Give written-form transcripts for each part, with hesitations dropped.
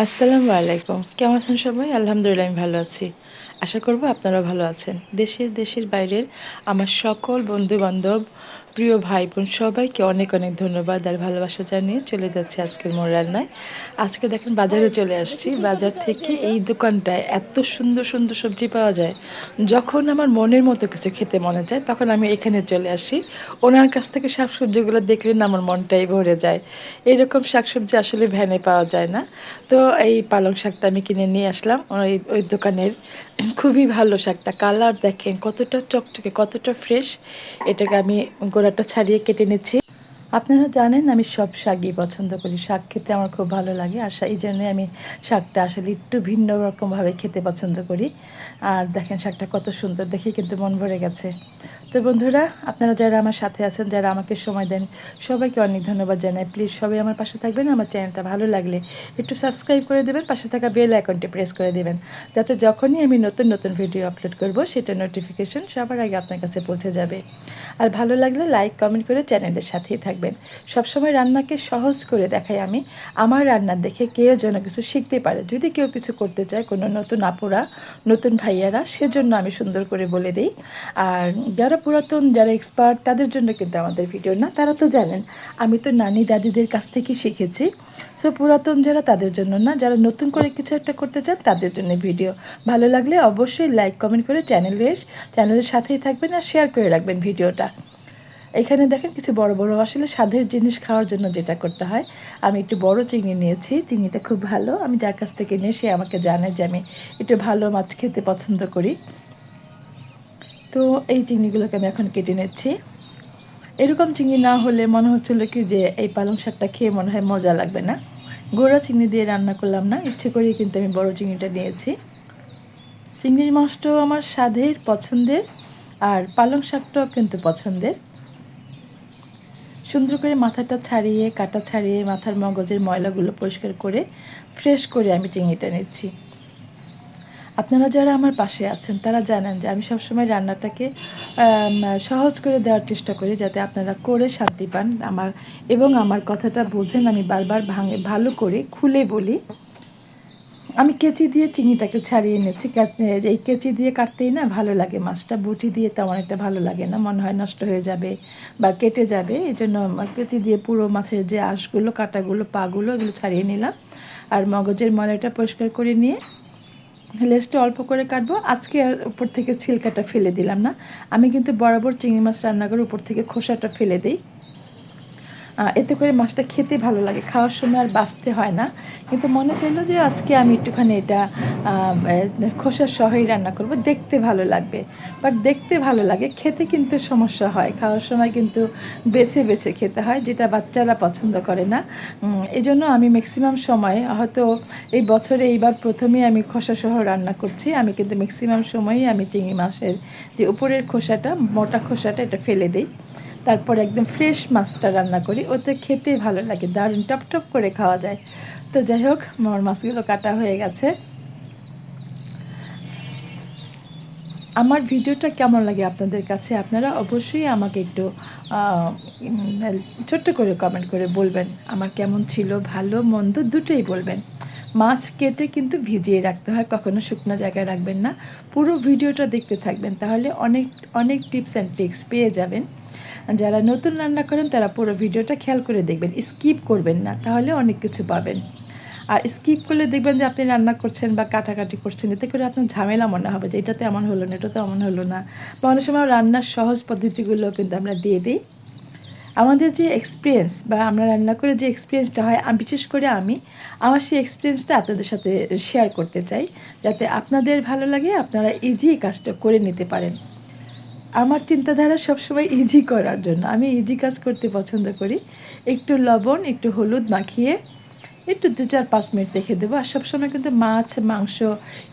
আসসালামু আলাইকুম। কেমন আছেন সবাই? আলহামদুলিল্লাহ আমি ভালো আছি। আশা করব আপনারাও ভালো আছেন। দেশের বাইরের আমার সকল বন্ধু-বান্ধব, প্রিয় ভাই-বোন সবাইকে অনেক অনেক ধন্যবাদ আর ভালোবাসা জানিয়ে চলে যাচ্ছি আজকের মোর রান্নায়। আজকে দেখেন বাজারে চলে আসছি। বাজার থেকে এই দোকানটায় এত সুন্দর সুন্দর সবজি পাওয়া যায়। যখন আমার মনের মতো কিছু খেতে মনে চায় তখন আমি এখানে চলে আসি। ওনার কাছ থেকে শাকসবজিগুলো দেখলে না আমার মনটাই ভরে যায়। এরকম শাকসবজি আসলে ভ্যানে পাওয়া যায় না। তো এই পালং শাকটা আমি কিনে নিয়ে আসলাম ওই দোকানের। খুবই ভালো শাকটা, কালার দেখেন কতটা চকচকে, কতটা ফ্রেশ। এটাকে আমি গোড়াটা ছাড়িয়ে কেটে নিচ্ছি। আপনারা জানেন আমি সব শাকই পছন্দ করি, শাক খেতে আমার খুব ভালো লাগে। আর এই জন্যই আমি শাকটা আসলে একটু ভিন্ন রকমভাবে খেতে পছন্দ করি। আর দেখেন শাকটা কত সুন্দর, দেখে কিন্তু মন ভরে গেছে। তো বন্ধুরা, আপনারা যারা আমার সাথে আছেন, যারা আমাকে সময় দেন, সবাইকে অনেক ধন্যবাদ জানাই। প্লিজ সবাই আমার পাশে থাকবেন। আমার চ্যানেলটা ভালো লাগলে একটু সাবস্ক্রাইব করে দেবেন, পাশে থাকা বেল আইকনটি প্রেস করে দেবেন, যাতে যখনই আমি নতুন নতুন ভিডিও আপলোড করব সেটা নোটিফিকেশন সবার আগে আপনার কাছে পৌঁছে যাবে। আর ভালো লাগলে লাইক কমেন্ট করে চ্যানেলের সাথেই থাকবেন। সবসময় রান্নাকে সহজ করে দেখাই আমি। আমার রান্না দেখে কেউ যেন কিছু শিখতে পারে। যদি কেউ কিছু করতে চায়, কোনো নতুন আপুরা, নতুন ভাইয়ারা, সেজন্য আমি সুন্দর করে বলে দিই। আর যারা পুরাতন, যারা এক্সপার্ট, তাদের জন্য কিন্তু আমাদের ভিডিও না। তারা তো জানেন আমি তো নানি দাদিদের কাছ থেকেই শিখেছি। সো পুরাতন যারা, তাদের জন্য না। যারা নতুন করে কিছু একটা করতে চান তাদের জন্য ভিডিও। ভালো লাগলে অবশ্যই লাইক কমেন্ট করে চ্যানেলের সাথেই থাকবেন আর শেয়ার করে রাখবেন ভিডিওটা। এখানে দেখেন কিছু বড় বড় আসলে স্বাদের জিনিস খাওয়ার জন্য যেটা করতে হয়, আমি একটু বড় চিংড়ি নিয়েছি। চিংড়িটা খুব ভালো, আমি যার কাছ থেকে নিয়ে সে আমাকে জানে যে আমি একটু ভালো মাছ খেতে পছন্দ করি। তো এই চিংড়িগুলোকে আমি এখন কেটে নিচ্ছি। এরকম চিংড়ি না হলে মনে হচ্ছিল কি যে এই পালং শাকটা খেয়ে মনে হয় মজা লাগবে না। গোড়া চিংড়ি দিয়ে রান্না করলাম না, ইচ্ছে করেই কিন্তু আমি বড় চিংড়িটা নিয়েছি। চিংড়ির মাছটাও আমার স্বাদের, পছন্দের। আর পালং শাকটাও কিন্তু পছন্দের। সুন্দর করে মাথাটা ছাড়িয়ে, কাটা ছাড়িয়ে, মাথার মগজের ময়লাগুলো পরিষ্কার করে ফ্রেশ করে আমি চিংড়িটা নিচ্ছি। আপনারা যারা আমার পাশে আছেন তারা জানেন যে আমি সবসময় রান্নাটাকে সহজ করে দেওয়ার চেষ্টা করি, যাতে আপনারা করে শান্তি পান এবং আমার কথাটা বোঝেন। আমি বারবার ভালো করে খুলে বলি। আমি কেচি দিয়ে চিংড়িটাকে ছাড়িয়ে নিচ্ছি। এই কেচি দিয়ে কাটতেই না ভালো লাগে মাছটা, বটি দিয়ে তেমন একটা ভালো লাগে না, মনে হয় নষ্ট হয়ে যাবে বা কেটে যাবে। এই জন্য কেচি দিয়ে পুরো মাছের যে আঁশগুলো, কাঁটাগুলো, পাগুলো, এগুলো ছাড়িয়ে নিলাম। আর মগজের ময়লাটা পরিষ্কার করে নিয়ে লেজটা অল্প করে কাটবো। আজকে আর উপর থেকে ছিলকাটা ফেলে দিলাম না। আমি কিন্তু বরাবর চিংড়ি মাছ রান্না করে উপর থেকে খোসাটা ফেলে দিই। এতে করে মাছটা খেতে ভালো লাগে, খাওয়ার সময় আর বাছতে হয় না। কিন্তু মনে চাইলো যে আজকে আমি একটুখানি এটা খোসার সহই রান্না করব, দেখতে ভালো লাগবে। বাট দেখতে ভালো লাগে, খেতে কিন্তু সমস্যা হয়। খাওয়ার সময় কিন্তু বেছে বেছে খেতে হয়, যেটা বাচ্চারা পছন্দ করে না। এই জন্য আমি ম্যাক্সিমাম সময়, হয়তো এই বছরে এইবার প্রথমেই আমি খোসা সহ রান্না করছি। আমি কিন্তু ম্যাক্সিমাম সময়ই আমি চিংড়ি মাছের যে উপরের খোসাটা, মোটা খোসাটা, এটা ফেলে দিই। তারপর একদম ফ্রেশ মাছটা রান্না করি, ওতে খেতে ভালো লাগে, দারুণ টপ করে খাওয়া যায়। তো যাই হোক, আমার মাছগুলো কাটা হয়ে গেছে। আমার ভিডিওটা কেমন লাগে আপনাদের কাছে, আপনারা অবশ্যই আমাকে একটু ছোট্ট করে কমেন্ট করে বলবেন। আমার কেমন ছিল, ভালো মন্দ দুটোই বলবেন। মাছ কেটে কিন্তু ভিজিয়ে রাখতে হয়, কখনো শুকনো জায়গায় রাখবেন না। পুরো ভিডিওটা দেখতে থাকবেন, তাহলে অনেক অনেক টিপস অ্যান্ড ট্রিক্স পেয়ে যাবেন। যারা নতুন রান্না করেন তারা পুরো ভিডিওটা খেয়াল করে দেখবেন, স্কিপ করবেন না, তাহলে অনেক কিছু পাবেন। আর স্কিপ করলে দেখবেন যে আপনি রান্না করছেন বা কাটাকাটি করছেন, এতে করে আপনার ঝামেলা মনে হবে যে এটাতে এমন হলো না, এটাতে এমন হলো না। বা অনেক সময় রান্নার সহজ পদ্ধতিগুলো কিন্তু আমরা দিয়ে দিই। আমাদের যে এক্সপিরিয়েন্স বা আমরা রান্না করে যে এক্সপিরিয়েন্সটা হয়, বিশেষ করে আমার সেই এক্সপিরিয়েন্সটা আপনাদের সাথে শেয়ার করতে চাই, যাতে আপনাদের ভালো লাগে, আপনারা ইজি কাজটা করে নিতে পারেন। আমার চিন্তাধারা সবসময় ইজি করার জন্য, আমি ইজি কাজ করতে পছন্দ করি। একটু লবণ, একটু হলুদ মাখিয়ে একটু 2-4-5 মিনিট রেখে দেবো। আর সবসময় কিন্তু মাছ, মাংস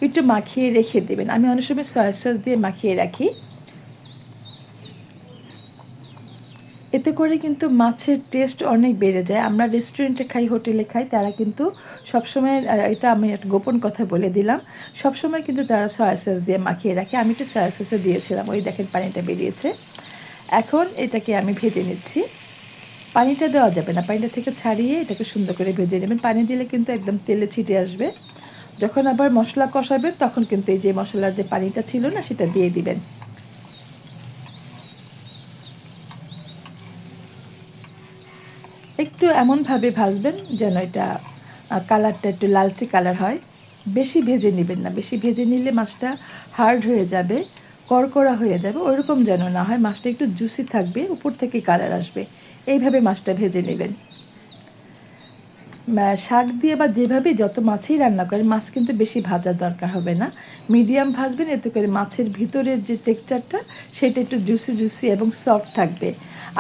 একটু মাখিয়ে রেখে দেবেন। আমি অনেক সময় সয়া সস দিয়ে মাখিয়ে রাখি। এতে করে কিন্তু মাছের টেস্ট অনেক বেড়ে যায়। আমরা রেস্টুরেন্টে খাই, হোটেলে খাই, তারা কিন্তু সবসময়, এটা আমি একটা গোপন কথা বলে দিলাম, সবসময় কিন্তু তারা সয়া সস দিয়ে মাখিয়ে রাখে। আমি একটু সয়া সসে দিয়েছিলাম, ওই দেখেন পানিটা বেরিয়েছে। এখন এটাকে আমি ভেজে নিচ্ছি। পানিটা দেওয়া যাবে না, পানিটা থেকে ছাড়িয়ে এটাকে সুন্দর করে ভেজে নেবেন। পানি দিলে কিন্তু একদম তেলে ছিটে আসবে। যখন আবার মশলা কষাবেন তখন কিন্তু এই যে মশলার যে পানিটা ছিল না সেটা দিয়ে দিবেন। একটু এমনভাবে ভাজবেন যেন এটা কালারটা একটু লালচে কালার হয়। বেশি ভেজে নেবেন না, বেশি ভেজে নিলে মাছটা হার্ড হয়ে যাবে, কড়কড়া হয়ে যাবে, ওইরকম যেন না হয়। মাছটা একটু জুসি থাকবে, উপর থেকে কালার আসবে, এইভাবে মাছটা ভেজে নেবেন। শাক দিয়ে বা যেভাবে যত মাছই রান্না করেন, মাছ কিন্তু বেশি ভাজার দরকার হবে না, মিডিয়াম ভাজবেন, এতে করে মাছের ভিতরের যে টেক্সচারটা সেটা একটু জুসি জুসি এবং সফট থাকবে।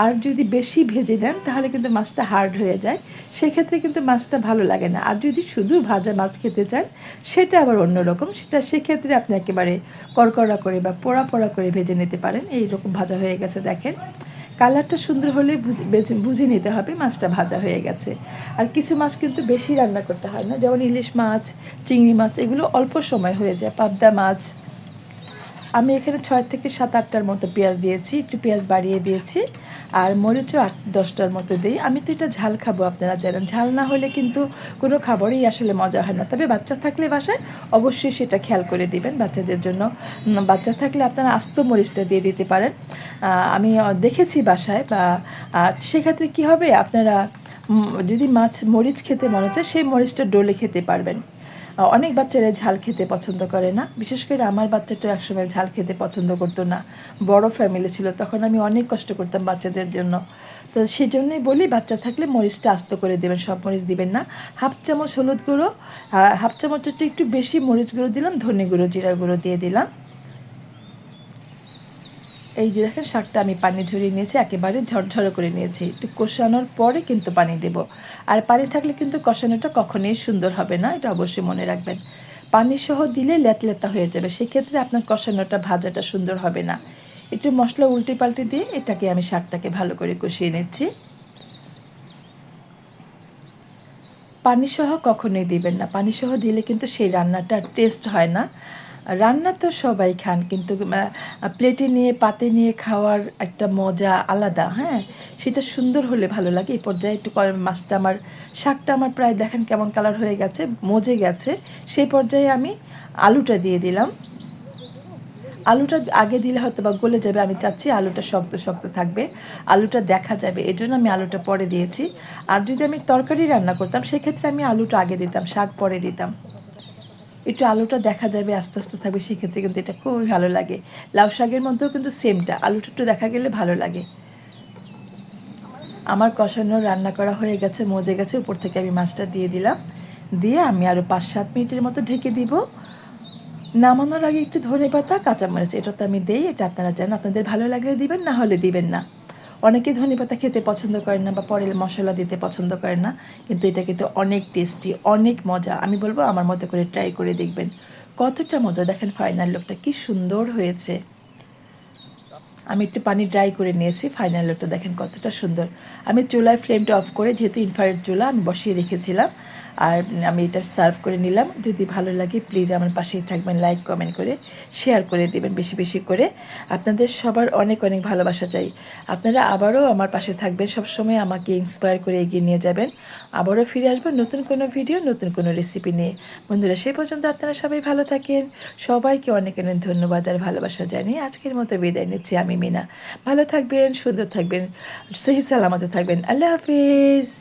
আর যদি বেশি ভেজে নেন তাহলে কিন্তু মাছটা হার্ড হয়ে যায়, সেক্ষেত্রে কিন্তু মাছটা ভালো লাগে না। আর যদি শুধু ভাজা মাছ খেতে চান সেটা আবার অন্যরকম, সেক্ষেত্রে আপনি একেবারে কড়কড়া করে বা পোড়া পোড়া করে ভেজে নিতে পারেন। এইরকম ভাজা হয়ে গেছে দেখেন, কালারটা সুন্দর হলে বুঝে নিতে হবে মাছটা ভাজা হয়ে গেছে। আর কিছু মাছ কিন্তু বেশি রান্না করতে হয় না, যেমন ইলিশ মাছ, চিংড়ি মাছ, এগুলো অল্প সময় হয়ে যায়। পাবদা মাছ, আমি এখানে 6 থেকে 7-8টার মতো পেঁয়াজ দিয়েছি, একটু পেঁয়াজ বাড়িয়ে দিয়েছি, আর মরিচও 8-10টার মতো দিই। আমি তো এটা ঝাল খাবো, আপনারা জানেন ঝাল না হলে কিন্তু কোনো খাবারই আসলে মজা হয় না। তবে বাচ্চা থাকলে বাসায় অবশ্যই সেটা খেয়াল করে দিবেন বাচ্চাদের জন্য। বাচ্চা থাকলে আপনারা আস্ত মরিচটা দিয়ে দিতে পারেন। আমি দেখেছি বাসায়, বা সেক্ষেত্রে কী হবে, আপনারা যদি মাছ মরিচ খেতে মনে চায় সেই মরিচটা ডলে খেতে পারবেন। অনেক বাচ্চারা ঝাল খেতে পছন্দ করে না, বিশেষ করে আমার বাচ্চাটা একসময় ঝাল খেতে পছন্দ করতো না। বড় ফ্যামিলি ছিল, তখন আমি অনেক কষ্ট করতাম বাচ্চাদের জন্য। তো সেই জন্যই বলি, বাচ্চা থাকলে মরিচটা আস্ত করে দেবেন, সব মরিচ দিবেন না। হাফ চামচ হলুদ গুঁড়ো, হাফ চামচের একটু বেশি মরিচ গুঁড়ো দিলাম, ধনে গুঁড়ো, জিরার গুঁড়ো দিয়ে দিলাম। এই যে দেখেন শাকটা আমি পানি ঝরিয়ে নিয়েছি, একেবারে ঝরঝরে করে নিয়েছি। একটু কষানোর পরে কিন্তু পানি দেব। আর পানি থাকলে কিন্তু কষানোটা কখনোই সুন্দর হবে না, এটা অবশ্যই মনে রাখবেন। পানি সহ দিলে লেতলেতা হয়ে যাবে, সেক্ষেত্রে আপনার কষানোটা ভাজাটা সুন্দর হবে না। একটু মশলা উল্টে পাল্টে দিয়ে এটাকে আমি শাকটাকে ভালো করে কষিয়ে নিচ্ছি। পানি সহ কখনোই দিবেন না, পানি সহ দিলে কিন্তু সেই রান্নাটা টেস্ট হয় না। রান্না তো সবাই খান, কিন্তু প্লেটে নিয়ে পাতে নিয়ে খাওয়ার একটা মজা আলাদা। হ্যাঁ, সেটা সুন্দর হলে ভালো লাগে। এই পর্যায়ে একটু মাছটা আমার, শাকটা আমার প্রায় দেখেন কেমন কালার হয়ে গেছে, মজে গেছে। সেই পর্যায়ে আমি আলুটা দিয়ে দিলাম। আলুটা আগে দিলে হয়তো বা গলে যাবে, আমি চাচ্ছি আলুটা শক্ত শক্ত থাকবে, আলুটা দেখা যাবে, এজন্য আমি আলুটা পরে দিয়েছি। আর যদি আমি তরকারি রান্না করতাম সেক্ষেত্রে আমি আলুটা আগে দিতাম, শাক পরে দিতাম। একটু আলুটা দেখা যাবে, আস্তে আস্তে থাকবে, সেক্ষেত্রে কিন্তু এটা খুবই ভালো লাগে। লাউ শাকের মধ্যেও কিন্তু সেমটা, আলুটা একটু দেখা গেলে ভালো লাগে। আমার কষানো রান্না করা হয়ে গেছে, মজে গেছে, উপর থেকে আমি মাছটা দিয়ে দিলাম। দিয়ে আমি আরও 5-7 মিনিটের মতো ঢেকে দিব। নামানোর আগে একটু ধনেপাতা, কাঁচামরিচ, এটা তো আমি দিই, এটা আপনারা জানেন, আপনাদের ভালো লাগলে দিবেন, না হলে দিবেন না। অনেকে ধনেপাতা খেতে পছন্দ করেন না বা পরের মশলা দিতে পছন্দ করেন না, কিন্তু এটা কিন্তু অনেক টেস্টি, অনেক মজা। আমি বলবো আমার মতো করে ট্রাই করে দেখবেন, কতটা মজা। দেখেন ফাইনাল লুকটা কি সুন্দর হয়েছে। আমি একটু পানি ড্রাই করে নিয়েছি, ফাইনাল লুকটা দেখেন কতটা সুন্দর। আমি চুলায় ফ্লেমটা অফ করে, যেহেতু ইনফ্রারেড চুলা, আমি বসিয়ে রেখেছিলাম। আর আমি এটা সার্ভ করে নিলাম। যদি ভালো লাগে প্লিজ আমার পাশেই থাকবেন, লাইক কমেন্ট করে শেয়ার করে দেবেন বেশি বেশি করে। আপনাদের সবার অনেক অনেক ভালোবাসা চাই। আপনারা আবারও আমার পাশে থাকবেন, সবসময় আমাকে ইন্সপায়ার করে এগিয়ে নিয়ে যাবেন। আবারও ফিরে আসবো নতুন কোনো ভিডিও, নতুন কোনো রেসিপি নিয়ে। বন্ধুরা, সেই পর্যন্ত আপনারা সবাই ভালো থাকেন। সবাইকে অনেক অনেক ধন্যবাদ আর ভালোবাসা জানিয়ে আজকের মতো বিদায় নিচ্ছি আমি, মিনা। ভালো থাকবেন, সুন্দর থাকবেন, সহি সালামতে থাকবেন। আল্লাহ হাফিজ।